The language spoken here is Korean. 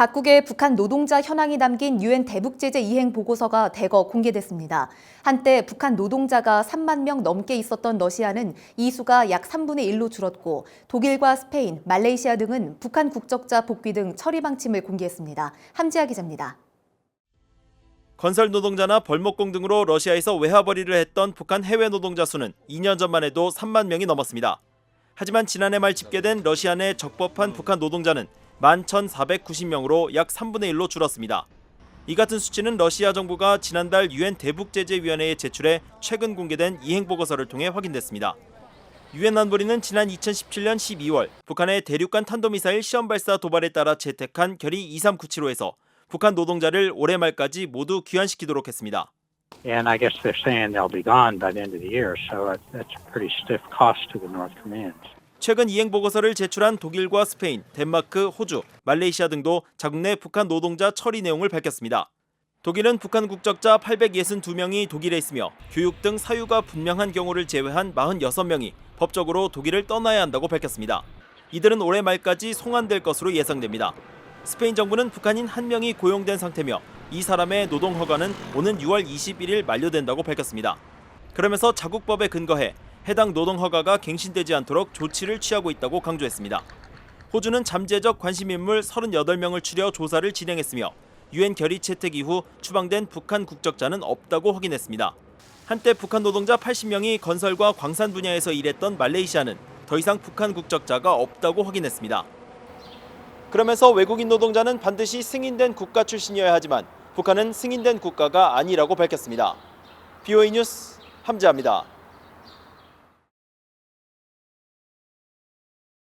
각국의 북한 노동자 현황이 담긴 유엔 대북제재 이행 보고서가 대거 공개됐습니다. 한때 북한 노동자가 3만 명 넘게 있었던 러시아는 이 수가 약 3분의 1로 줄었고 독일과 스페인, 말레이시아 등은 북한 국적자 복귀 등 처리 방침을 공개했습니다. 함지아 기자입니다. 건설 노동자나 벌목공 등으로 러시아에서 외화벌이를 했던 북한 해외 노동자 수는 2년 전만 해도 3만 명이 넘었습니다. 하지만 지난해 말 집계된 러시아 내 적법한 북한 노동자는 11,490명으로 약 3분의 1로 줄었습니다. 이 같은 수치는 러시아 정부가 지난달 유엔 대북제재위원회에 제출해 최근 공개된 이행보고서를 통해 확인됐습니다. 유엔 안보리는 지난 2017년 12월 북한의 대륙간 탄도미사일 시험 발사 도발에 따라 채택한 결의 2397호에서 북한 노동자를 올해 말까지 모두 귀환시키도록 했습니다. And I guess they're saying they'll be gone by the end of the year, so that's a pretty stiff cost to the North Koreans. 최근 이행보고서를 제출한 독일과 스페인, 덴마크, 호주, 말레이시아 등도 자국 내 북한 노동자 처리 내용을 밝혔습니다. 독일은 북한 국적자 862명이 독일에 있으며 교육 등 사유가 분명한 경우를 제외한 46명이 법적으로 독일을 떠나야 한다고 밝혔습니다. 이들은 올해 말까지 송환될 것으로 예상됩니다. 스페인 정부는 북한인 1명이 고용된 상태며 이 사람의 노동 허가는 오는 6월 21일 만료된다고 밝혔습니다. 그러면서 자국법에 근거해 해당 노동 허가가 갱신되지 않도록 조치를 취하고 있다고 강조했습니다. 호주는 잠재적 관심 인물 38명을 추려 조사를 진행했으며 유엔 결의 채택 이후 추방된 북한 국적자는 없다고 확인했습니다. 한때 북한 노동자 80명이 건설과 광산 분야에서 일했던 말레이시아는 더 이상 북한 국적자가 없다고 확인했습니다. 그러면서 외국인 노동자는 반드시 승인된 국가 출신이어야 하지만 북한은 승인된 국가가 아니라고 밝혔습니다. BOA 뉴스 함지아입니다.